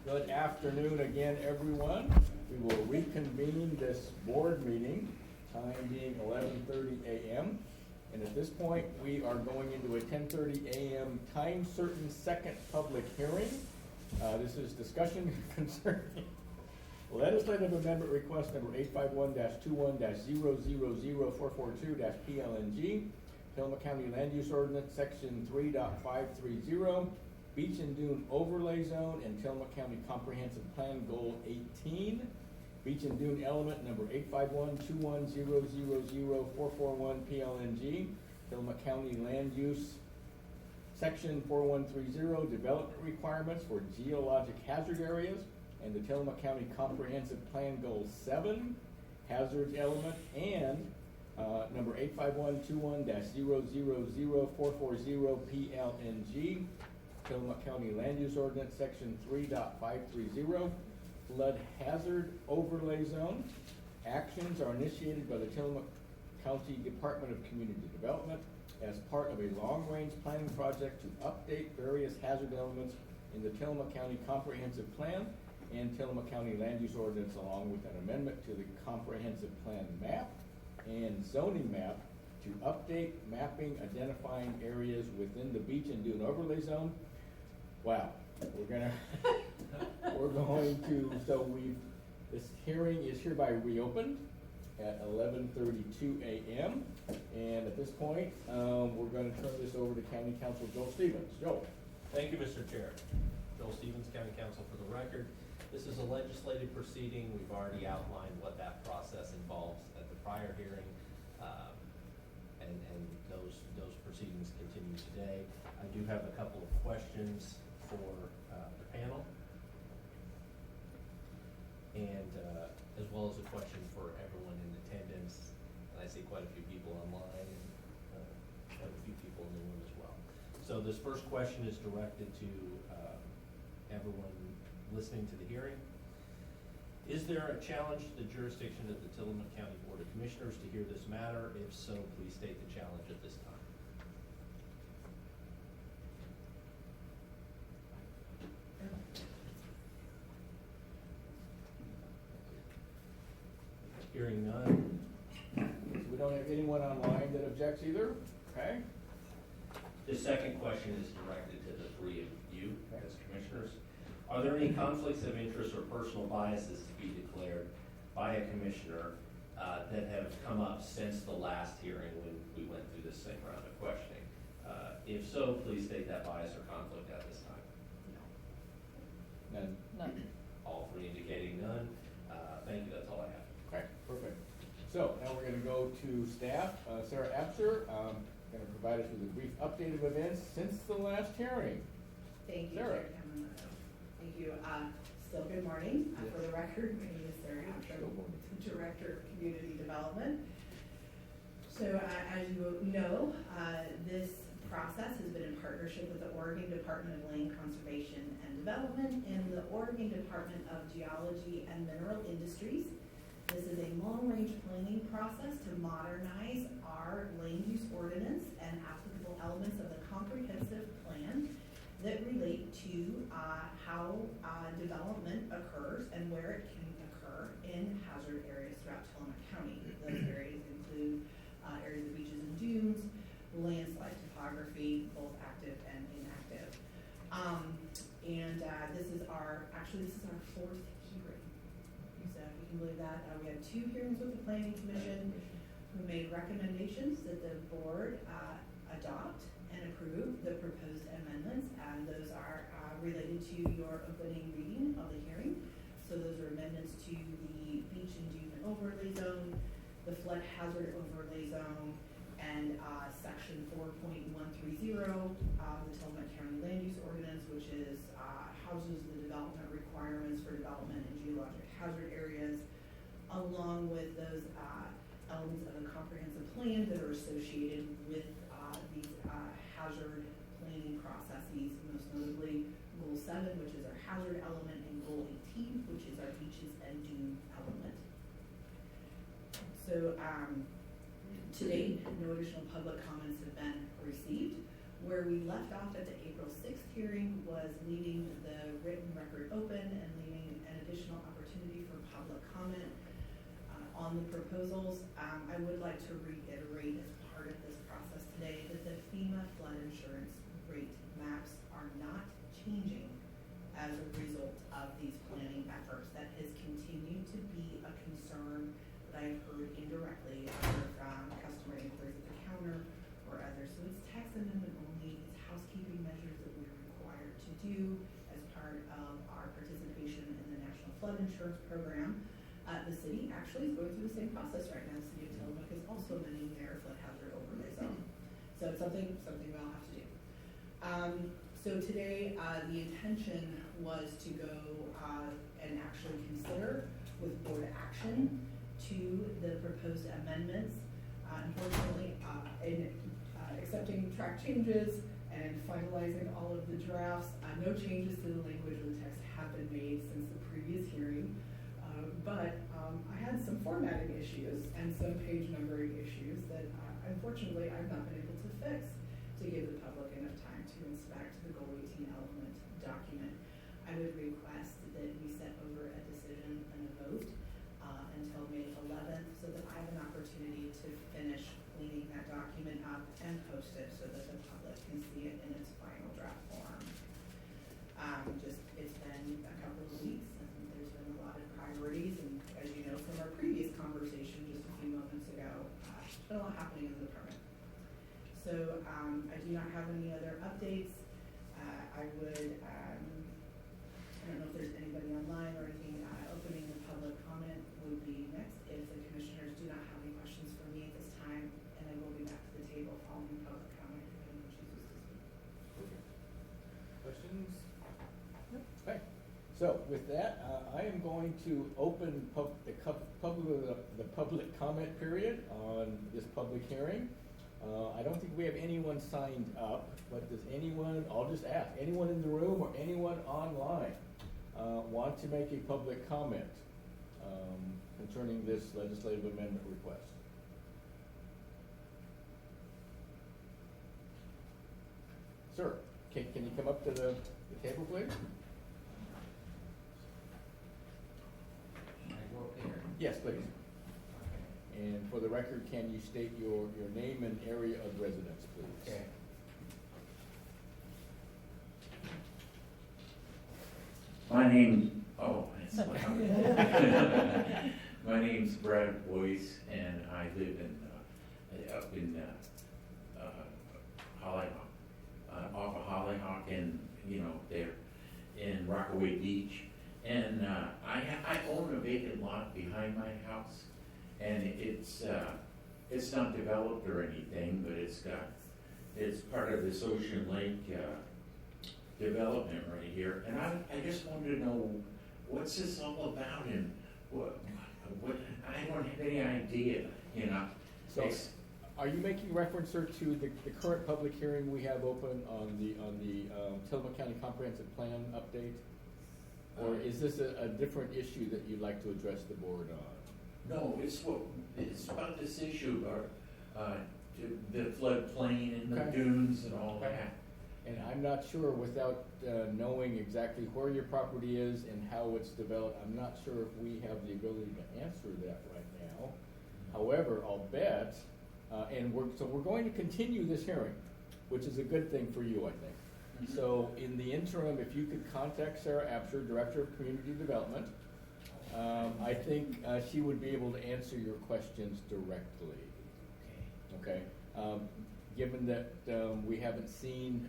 Good afternoon again, everyone. We will reconvene this board meeting, time being 11:30 a.m. And at this point, we are going into a 10:30 a.m. time certain second public hearing. This is discussion concerning legislative amendment request number 851-21-000-442-PLNG, Tillamook County Land Use Ordinance, Section 3.530, Beach and Dune Overlay Zone, and Tillamook County Comprehensive Plan Goal 18, Beach and Dune Element number 851-21-000-441 PLNG, Tillamook County Land Use Section 4130, Development Requirements for Geologic Hazard Areas, and the Tillamook County Comprehensive Plan Goal 7, Hazards Element, and number 851-21-000-440 PLNG, Tillamook County Land Use Ordinance, Section 3.530, Flood Hazard Overlay Zone. Actions are initiated by the Tillamook County Department of Community Development as part of a long-range planning project to update various hazard elements in the Tillamook County Comprehensive Plan and Tillamook County Land Use Ordinance, along with an amendment to the Comprehensive Plan map and zoning map to update mapping identifying areas within the Beach and Dune Overlay Zone. Wow, this hearing is hereby reopened at 11:32 a.m. And at this point, we're going to turn this over to County Counsel Joel Stevens. Joel. Thank you, Mr. Chair. Joel Stevens, County Counsel for the record. This is a legislative proceeding. We've already outlined what that process involves at the prior hearing, and those proceedings continue today. I do have a couple of questions for the panel, and as well as a question for everyone in attendance. And I see quite a few people online and quite a few people in the room as well. So this first question is directed to everyone listening to the hearing. Is there a challenge to the jurisdiction of the Tillamook County Board of Commissioners to hear this matter? If so, please state the challenge at this time. Hearing none. We don't have anyone online that objects either, okay? The second question is directed to the three of you as commissioners. Are there any conflicts of interest or personal biases to be declared by a commissioner that have come up since the last hearing when we went through this same round of questioning? If so, please state that bias or conflict at this time. None. None. All three indicating none. Thank you, that's all I have. Okay, perfect. So now we're going to go to staff. Sarah Absher, going to provide us with a brief update of events since the last hearing. Thank you, Sarah. Chair Cameron. Thank you. Still good morning. Yes. For the record, my name is Sarah Absher, Director of Community Development. So as you know, this process has been in partnership with the Oregon Department of Land Conservation and Development and the Oregon Department of Geology and Mineral Industries. This is a long-range planning process to modernize our land use ordinance and applicable elements of the comprehensive plan that relate to how development occurs and where it can occur in hazard areas throughout Tillamook County. Those areas include areas of beaches and dunes, landslide topography, both active and inactive. This is our fourth hearing. So if you can believe that, we had 2 hearings with the Planning Commission who made recommendations that the board adopt and approve the proposed amendments, and those are related to your opening reading of the hearing. So those are amendments to the Beach and Dune Overlay Zone, the Flood Hazard Overlay Zone, and Section 4.130, the Tillamook County Land Use Ordinance, which is houses the development requirements for development in geologic hazard areas, along with those elements of a comprehensive plan that are associated with these hazard planning processes, most notably Goal 7, which is our hazard element, and Goal 18, which is our beaches and dune element. So to date, no additional public comments have been received. Where we left off at the April 6th hearing was leaving the written record open and proposals. I would like to reiterate as part of this process today that the FEMA flood insurance rate maps are not changing as a result of these planning efforts. That has continued to be a concern that I've heard indirectly either from customer inquiries at the counter or others. So it's tax amendment only, it's housekeeping measures that we're required to do as part of our participation in the National Flood Insurance Program. The city actually is going through the same process right now. The city of Tillamook is also amending their flood hazard overlay zone. So it's something we all have to do. So today, the intention was to go and actually consider with board action to the proposed amendments. Unfortunately, in accepting track changes and finalizing all of the drafts, no changes to the language of the text have been made since the previous hearing. But I had some formatting issues and some page numbering issues that unfortunately I've not been able to fix to give the public enough time to inspect the goal 18 element document. I would request that we set over a decision and a vote until May 11th so that I have an opportunity to finish cleaning that document up and post it so that the public can see it in its final draft form. It's been a couple of weeks and there's been a lot of priorities, and as you know from our previous conversation just a few moments ago, there's been a lot happening in the department. So I do not have any other updates. I don't know if there's anybody online or anything. Opening the public comment would be next if the commissioners do not have any questions for me at this time, and I will be back to the table following public comment if anyone chooses to speak. Questions? Okay, so with that, I am going to open the public comment period on this public hearing. I don't think we have anyone signed up, but does anyone, I'll just ask, anyone in the room or anyone online want to make a public comment concerning this legislative amendment request? Sir, can you come up to the table, please? Should I go up there? Yes, please. And for the record, can you state your name and area of residence, please? Okay. My name's Brad Boyce, and I live up in Hollyhock, off of Hollyhock, and there in Rockaway Beach. And I own a vacant lot behind my house, and it's not developed or anything, but it's part of this Ocean Lake development right here. And I just wanted to know, what's this all about, and what I don't have any idea, So, are you making reference, sir, to the current public hearing we have open on the Tillamook County Comprehensive Plan update? Or is this a different issue that you'd like to address the board on? No, it's about this issue about the floodplain and the Okay. dunes and all Okay. that. And I'm not sure, without knowing exactly where your property is and how it's developed, I'm not sure if we have the ability to answer that right now. However, I'll bet, and we're going to continue this hearing, which is a good thing for you, I think. Mhm. So in the interim, if you could contact Sarah Absher, Director of Community Development, I think she would be able to answer your questions directly. Okay. Okay? Given that we haven't seen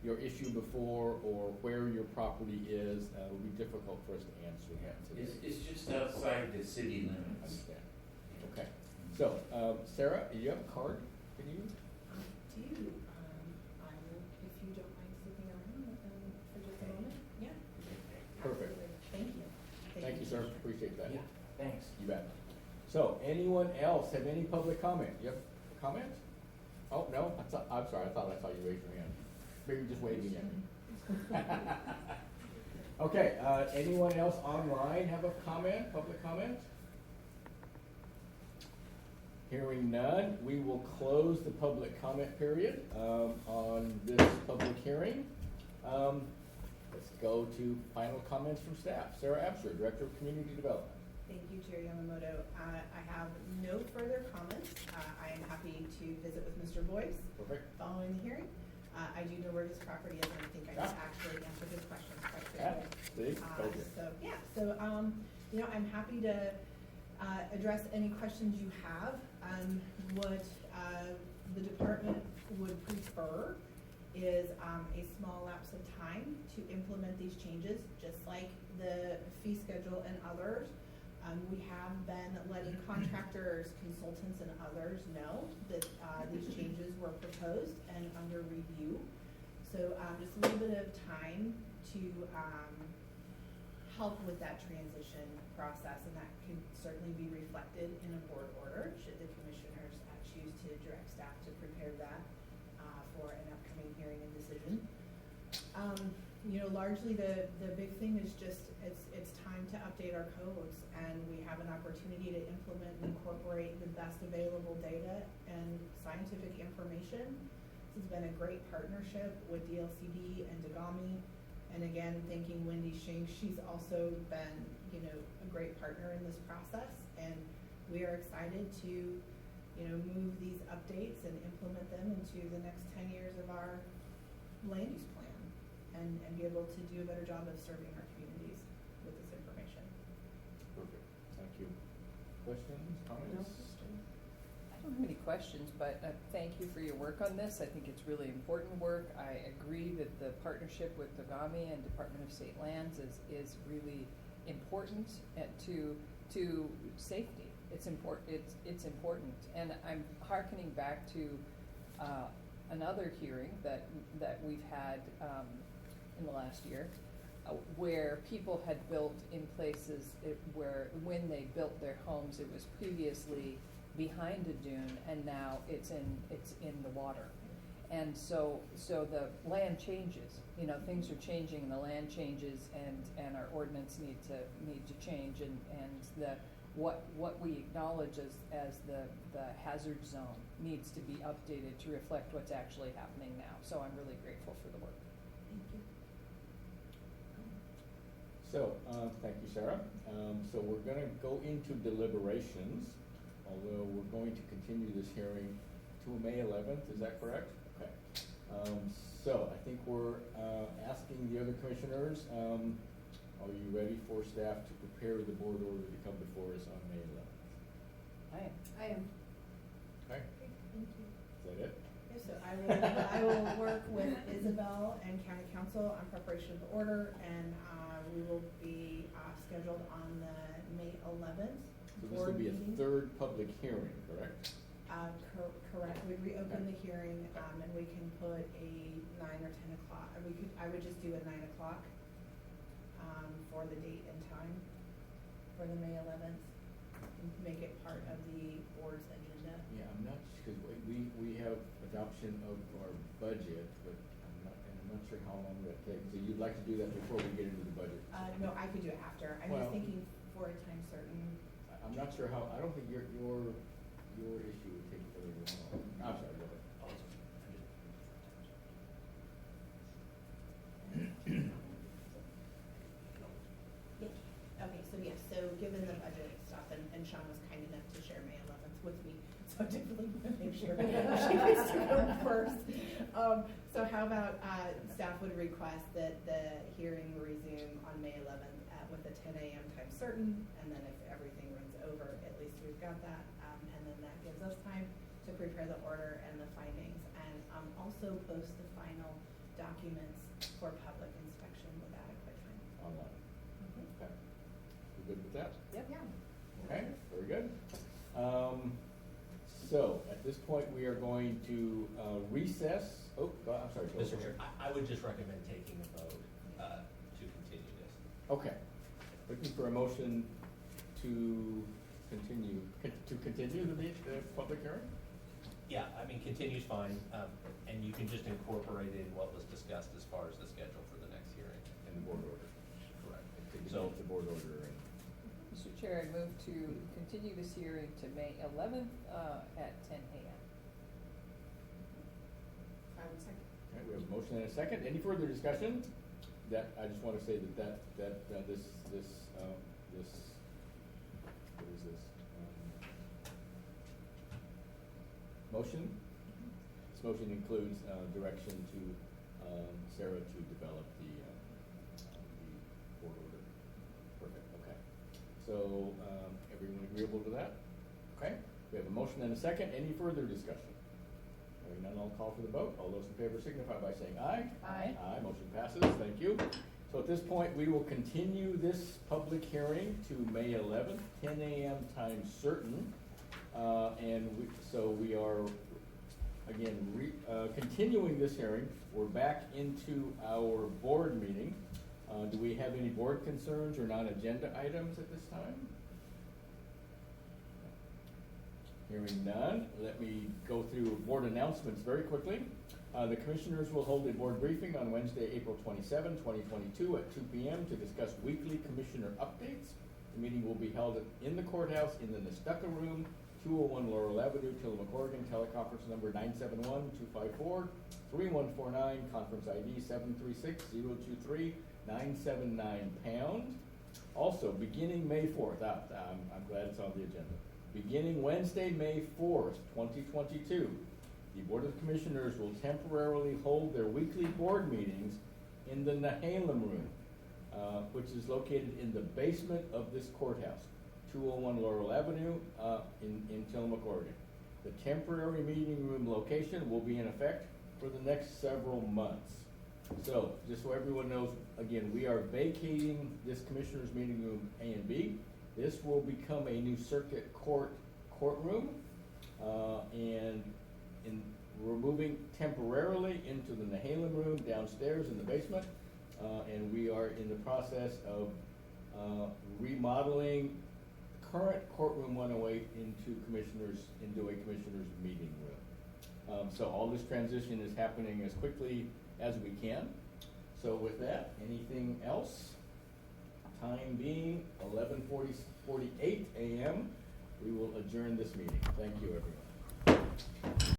your issue before or where your property is, it would be difficult for us to answer that today. It's just outside the city I limits. understand. Okay. So, Sarah, do you have a card? Can you? I do. I will, if you don't mind sticking around for just a moment. Yeah. Perfect. Absolutely. Thank you. Thank you, sir. Appreciate that. Yeah, thanks. You bet. So, anyone else have any public comment? You have a comment? Oh, no? I'm sorry. I thought I saw you raise your hand. Maybe you're just waving at me. Okay, anyone else online have a comment, public comment? Hearing none, we will close the public comment period on this public hearing. Let's go to final comments from staff. Sarah Absher, Director of Community Development. Thank you, Chair Yamamoto. I have no further comments. I am happy to visit with Mr. Boyce Perfect. following the hearing. I do know where his property is, and I think I just actually answered his questions quite Yeah, quickly. see, told you. So, yeah, so, you know, I'm happy to, address any questions you have. What, the department would prefer is, a small lapse of time to implement these changes, just like the fee schedule and others. We have been letting contractors, consultants, and others know that, these changes were proposed and under review. So, just a little bit of time to, help with that transition process, and that can certainly be reflected in a board order, should the commissioners choose to direct staff to prepare that, for an upcoming hearing and decision. You know, largely the big thing is just, it's time to update our codes, and we have an opportunity to implement and incorporate the best available data and scientific information. This has been a great partnership with DLCD and Dagami, and again, thanking Wendy Shank, she's also been, you know, a great partner in this process, and we are excited to, you know, move these updates and implement them into the next 10 years of our land use plan, and be able to do a better job of serving our communities with this information. Perfect. Thank you. Questions, comments? I don't have any questions, but thank you for your work on this. I think it's really important work. I agree that the partnership with Dagami and Department of State Lands is really important to safety. It's important. It's important, and I'm hearkening back to another hearing that we've had in the last year, where people had built in places where when they built their homes, it was previously behind a dune, and now it's in the water. And so the land changes, you know, things are changing, and the land changes, and our ordinance need to change, and what we acknowledge as the hazard zone needs to be updated to reflect what's actually happening now. So I'm really grateful for the work. Thank you. So, thank you, Sarah. So we're gonna go into deliberations, although we're going to continue this hearing to May 11th, is that correct? Okay. So I think we're asking the other commissioners, are you ready for staff to prepare the board order to come before us on May 11th? I am. Okay, Thank you. is that it? Okay, so I will work with Isabel and County Council on preparation of the order, and we will be scheduled on the May 11th So this will board be a meeting. third public hearing, correct? Correct, we'd reopen the hearing, and we can put a 9 or 10 o'clock, I would just do a 9 o'clock, for the date and time for the May 11th, and make it part of the board's agenda. Yeah, I'm not, because we have adoption of our budget, but I'm not sure how long that takes. So you'd like to do that before we get into the budget? No, I could do it after, I'm Well- just thinking for a time certain. I'm not sure how, I don't think your issue would take very long. I'm sorry, go ahead. Okay, so yes, so given the budget stuff, and Sean was kind enough to share May 11th with me, so I definitely want to make sure she gets to go first. So how about, staff would request that the hearing resume on May 11th with a 10 a.m. time certain, and then if everything runs over, at least we've got that, and then that gives us time to prepare the order and the findings, and also post the final documents for public inspection with adequate time. Online. Okay. You good with that? Yep. Yeah. Okay, very good. So at this point, we are going to recess. Oh, I'm sorry. Joe, Mr. go Chair, ahead. I would just recommend taking a vote to continue this. Okay. Looking for a motion to continue the public hearing? Yeah, I mean, continue's fine, and you can just incorporate in what was discussed as far as the schedule for the next hearing. And the board order. Correct. So So, the board order and. Mr. Chair, I move to continue this hearing to May 11th at 10 a.m. I would second. Okay, we have a motion and a second. Any further discussion? That, I just want to say that this what is this? Motion? This motion includes, direction to, Sarah to develop the board order. Perfect, okay. So, everyone agreeable to that? Okay, we have a motion and a second. Any further discussion? Hearing none, I'll call for the vote. All those in favor signify by saying aye. Aye. Aye, motion passes, thank you. So at this point, we will continue this public hearing to May 11th, 10 a.m. time certain. So we are, again, continuing this hearing. We're back into our board meeting. Do we have any board concerns or non-agenda items at this time? Hearing none, let me go through board announcements very quickly. The commissioners will hold a board briefing on Wednesday, April 27, 2022 at 2 p.m. to discuss weekly commissioner updates. The meeting will be held in the courthouse in the Nestucca Room, 201 Laurel Avenue, Tillamook, Oregon, teleconference number 971-254-3149, conference ID 736-023-979#. Also, beginning May 4th, I'm glad it's on the agenda. Beginning Wednesday, May 4th, 2022, the Board of Commissioners will temporarily hold their weekly board meetings in the Nehalem Room, which is located in the basement of this courthouse, 201 Laurel Avenue, in Tillamook, Oregon. The temporary meeting room location will be in effect for the next several months. So, just so everyone knows, again, we are vacating this Commissioners Meeting Room A and B. This will become a new circuit courtroom, and we're moving temporarily into the Nehalem Room downstairs in the basement, and we are in the process of remodeling current courtroom 108 into a commissioner's meeting room. So all this transition is happening as quickly as we can. So with that, anything else? Time being 11:48 a.m., we will adjourn this meeting. Thank you, everyone.